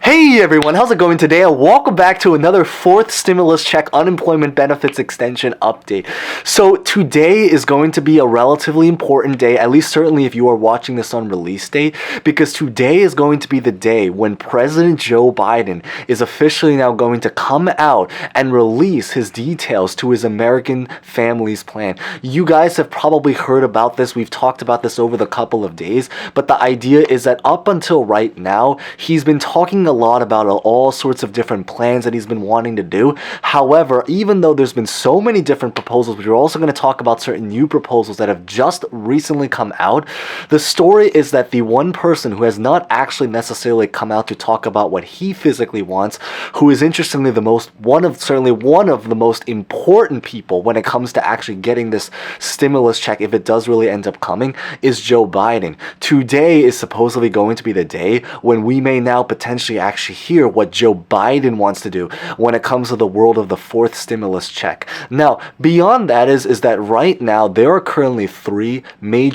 Hey everyone, how's it going today? And welcome back to another fourth stimulus check unemployment benefits extension update. So today is going to be a relatively important day, at least certainly if you are watching this on release date, because today is going to be the day when President Joe Biden is officially now going to come out and release his details to his American Families Plan. You guys have probably heard about this. We've talked about this over the couple of days, but the idea is that up until right now, he's been talking a lot about all sorts of different plans that he's been wanting to do. However, even though there's been so many different proposals, we're also going to talk about certain new proposals that have just recently come out. The story is that the one person who has not actually necessarily come out to talk about what he physically wants, who is interestingly one of the most important people when it comes to actually getting this stimulus check, if it does really end up coming, is Joe Biden. Today is supposedly going to be the day when we may now potentially actually hear what Joe Biden wants to do when it comes to the world of the fourth stimulus check. Now, beyond that is that right now there are currently three main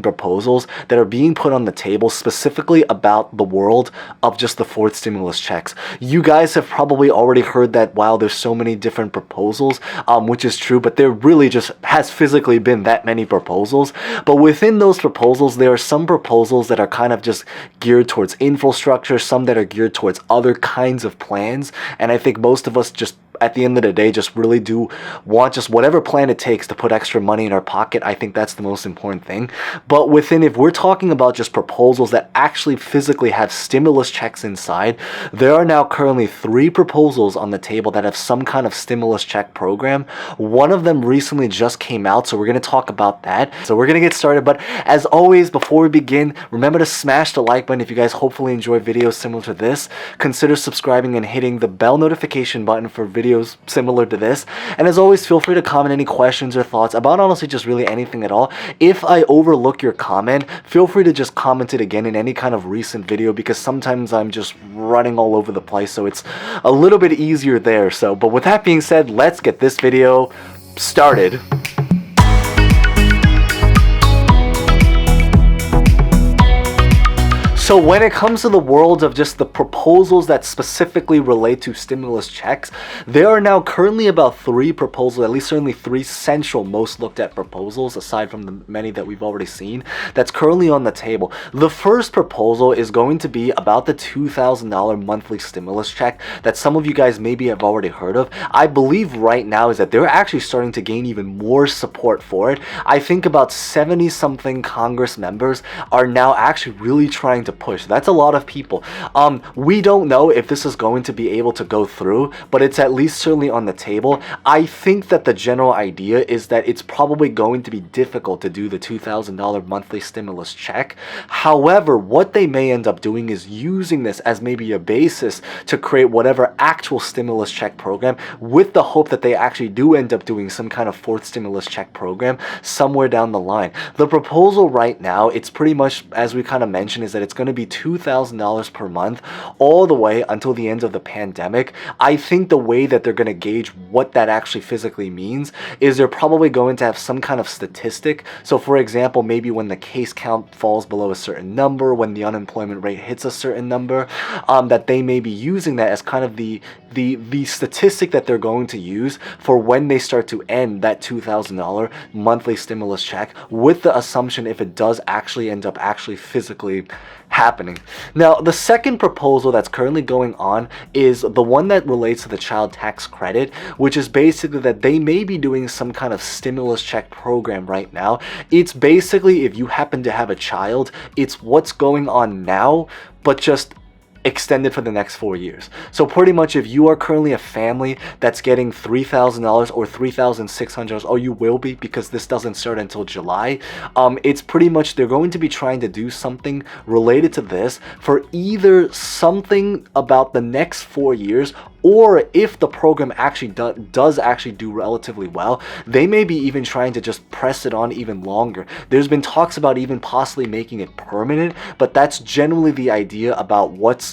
proposals that are being put on the table specifically about the world of just the fourth stimulus checks. You guys have probably already heard that while there's so many different proposals, which is true, but there really just has physically been that many proposals. But within those proposals, there are some proposals that are kind of just geared towards infrastructure, some that are geared towards other kinds of plans, and I think most of us just at the end of the day just really do want just whatever plan it takes to put extra money in our pocket. I think that's the most important thing. But if we're talking about just proposals that actually physically have stimulus checks inside, there are now currently three proposals on the table that have some kind of stimulus check program. One of them recently just came out, so we're going to talk about that. So we're going to get started, but as always, before we begin, remember to smash the like button if you guys hopefully enjoy videos similar to this. Consider subscribing and hitting the bell notification button for videos similar to this. And as always, feel free to comment any questions or thoughts about honestly just really anything at all. If I overlook your comment, feel free to just comment it again in any kind of recent video, because sometimes I'm just running all over the place, so it's a little bit easier there. But with that being said, let's get this video started. So when it comes to the world of just the proposals that specifically relate to stimulus checks, there are now currently about three proposals, at least certainly three central most looked at proposals, aside from the many that we've already seen, that's currently on the table. The first proposal is going to be about the $2,000 monthly stimulus check that some of you guys maybe have already heard of. I believe right now is that they're actually starting to gain even more support for it. I think about 70-something Congress members are now actually really trying to push. That's a lot of people. We don't know if this is going to be able to go through, but it's at least certainly on the table. I think that the general idea is that it's probably going to be difficult to do the $2,000 monthly stimulus check. However, what they may end up doing is using this as maybe a basis to create whatever actual stimulus check program, with the hope that they actually do end up doing some kind of fourth stimulus check program somewhere down the line. The proposal right now, it's pretty much, as we kind of mentioned, is that it's going to be $2,000 per month all the way until the end of the pandemic. I think the way that they're going to gauge what that actually physically means is they're probably going to have some kind of statistic. So for example, maybe when the case count falls below a certain number, when the unemployment rate hits a certain number, that they may be using that as kind of the statistic that they're going to use for when they start to end that $2,000 monthly stimulus check, with the assumption if it does actually end up actually physically happening. Now, the second proposal that's currently going on is the one that relates to the child tax credit, which is basically that they may be doing some kind of stimulus check program right now. It's basically, if you happen to have a child, it's what's going on now, but just extended for the next 4 years. So pretty much if you are currently a family that's getting $3,000 or $3,600, or you will be because this doesn't start until July, it's pretty much they're going to be trying to do something related to this for either something about the next 4 years, or if the program actually does actually do relatively well, they may be even trying to just press it on even longer. There's been talks about even possibly making it permanent, but that's generally the idea about what's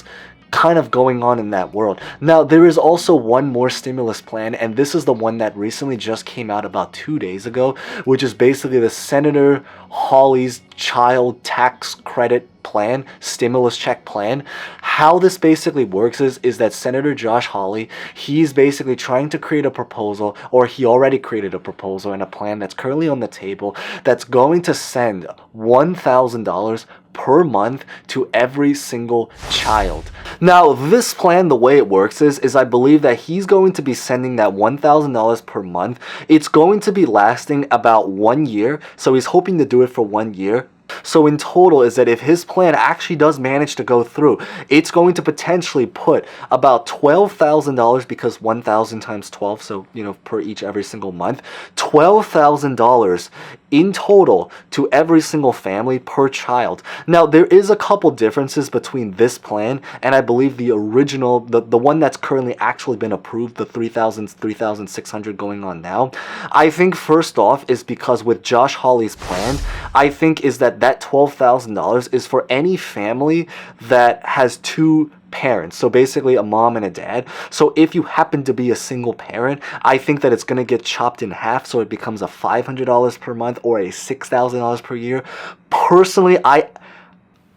kind of going on in that world. Now, there is also one more stimulus plan, and this is the one that recently just came out about 2 days ago, which is basically the Senator Hawley's child tax credit plan, stimulus check plan. How this basically works is that Senator Josh Hawley, he's basically trying to create a proposal, or he already created a proposal and a plan that's currently on the table that's going to send $1,000 per month to every single child. Now, this plan, the way it works is I believe that he's going to be sending that $1,000 per month. It's going to be lasting about 1 year, so he's hoping to do it for 1 year. So in total is that if his plan actually does manage to go through, it's going to potentially put about $12,000, because 1,000 times 12, so per each every single month, $12,000 in total to every single family per child. Now, there is a couple differences between this plan and I believe the original, the one that's currently actually been approved, the 3,600 going on now. I think first off is because with Josh Hawley's plan, I think is that $12,000 is for any family that has two parents, so basically a mom and a dad. So if you happen to be a single parent, I think that it's going to get chopped in half, so it becomes a $500 per month or a $6,000 per year. Personally,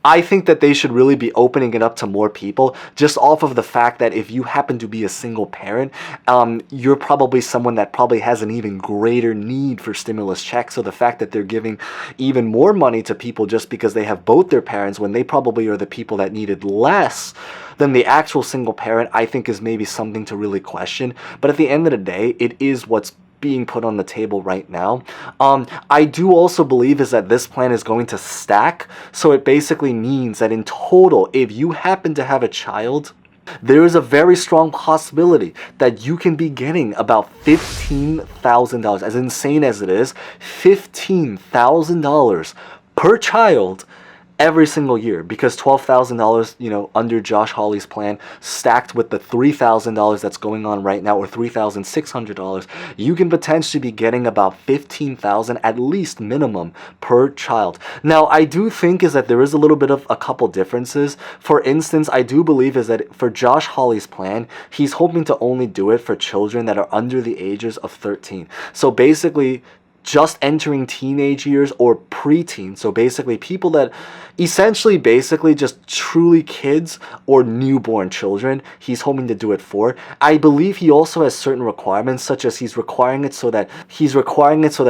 I think that they should really be opening it up to more people, just off of the fact that if you happen to be a single parent, you're probably someone that probably has an even greater need for stimulus checks. So the fact that they're giving even more money to people just because they have both their parents, when they probably are the people that needed less than the actual single parent, I think is maybe something to really question. But at the end of the day, it is what's being put on the table right now. I do also believe is that this plan is going to stack, so it basically means that in total, if you happen to have a child, there is a very strong possibility that you can be getting about $15,000, as insane as it is, $15,000 per child every single year, because $12,000, under Josh Hawley's plan, stacked with the $3,000 that's going on right now, or $3,600, you can potentially be getting about $15,000 at least minimum per child. Now, I do think is that there is a little bit of a couple differences. For instance, I do believe is that for Josh Hawley's plan, he's hoping to only do it for children that are under the ages of 13. So basically, just entering teenage years or preteen, so basically people that basically just truly kids or newborn children, he's hoping to do it for. I believe he also has certain requirements, such as he's requiring it so that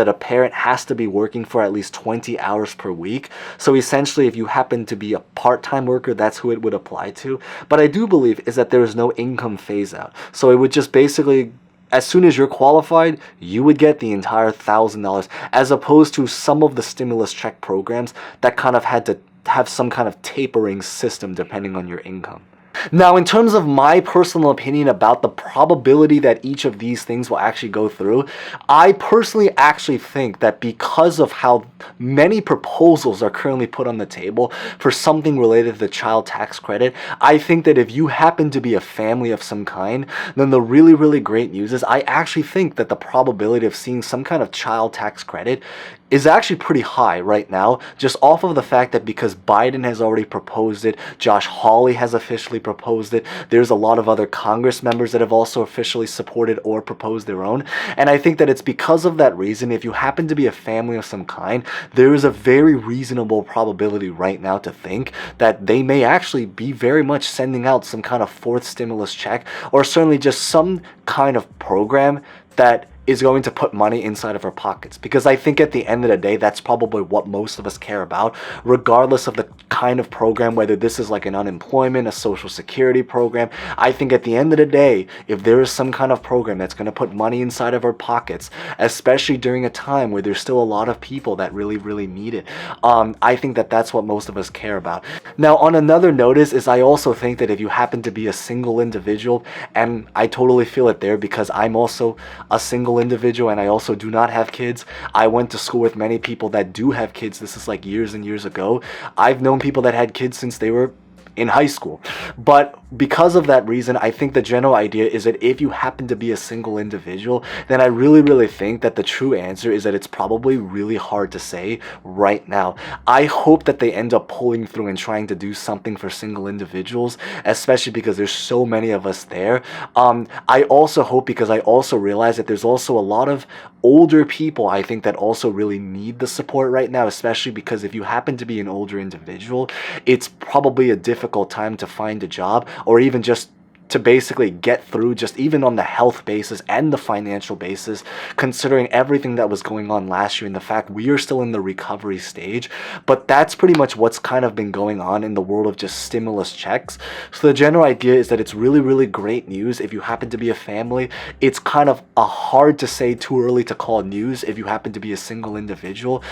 a parent has to be working for at least 20 hours per week. So essentially, if you happen to be a part-time worker, that's who it would apply to. But I do believe is that there is no income phase out, so it would just basically, as soon as you're qualified, you would get the entire $1,000, as opposed to some of the stimulus check programs that kind of had to have some kind of tapering system depending on your income. Now, in terms of my personal opinion about the probability that each of these things will actually go through, I personally actually think that because of how many proposals are currently put on the table for something related to the child tax credit, I think that if you happen to be a family of some kind, then the really, really great news is I actually think that the probability of seeing some kind of child tax credit is actually pretty high right now, just off of the fact that because Biden has already proposed it, Josh Hawley has officially proposed it, there's a lot of other Congress members that have also officially supported or proposed their own, and I think that it's because of that reason, if you happen to be a family of some kind, there is a very reasonable probability right now to think that they may actually be very much sending out some kind of fourth stimulus check, or certainly just some kind of program that is going to put money inside of our pockets. Because I think at the end of the day, that's probably what most of us care about, regardless of the kind of program, whether this is like an unemployment, a social security program. I think at the end of the day, if there is some kind of program that's going to put money inside of our pockets, especially during a time where there's still a lot of people that really, really need it, I think that that's what most of us care about. Now, on another notice is I also think that if you happen to be a single individual, and I totally feel it there because I'm also a single individual and I also do not have kids. I went to school with many people that do have kids. This is like years and years ago. I've known people that had kids since they were in high school. But because of that reason, I think the general idea is that if you happen to be a single individual, then I really think that the true answer is that it's probably really hard to say right now. I hope that they end up pulling through and trying to do something for single individuals, especially because there's so many of us there. I also hope, because I also realize that there's also a lot of older people, I think, that also really need the support right now, especially because if you happen to be an older individual, it's probably a difficult time to find a job, or even just to basically get through, just even on the health basis and the financial basis, considering everything that was going on last year and the fact we are still in the recovery stage. But that's pretty much what's kind of been going on in the world of just stimulus checks. So the general idea is that it's really great news if you happen to be a family. It's kind of a hard to say, too early to call news if you happen to be a single individual.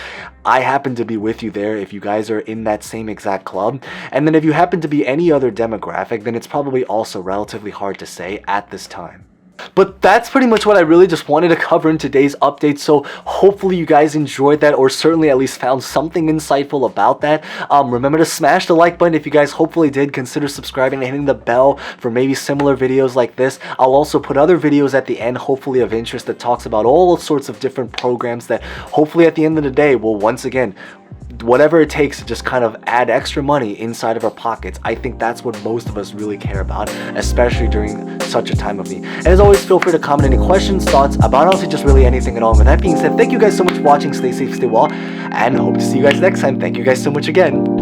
I happen to be with you there if you guys are in that same exact club. And then if you happen to be any other demographic, then it's probably also relatively hard to say at this time. But that's pretty much what I really just wanted to cover in today's update, so hopefully you guys enjoyed that, or certainly at least found something insightful about that. Remember to smash the like button if you guys hopefully did. Consider subscribing and hitting the bell for maybe similar videos like this. I'll also put other videos at the end, hopefully of interest, that talks about all sorts of different programs that hopefully at the end of the day will, once again, whatever it takes to just kind of add extra money inside of our pockets. I think that's what most of us really care about, especially during such a time of need. And as always, feel free to comment any questions, thoughts about honestly just really anything at all. And with that being said, thank you guys so much for watching. Stay safe, stay well, and hope to see you guys next time. Thank you guys so much again.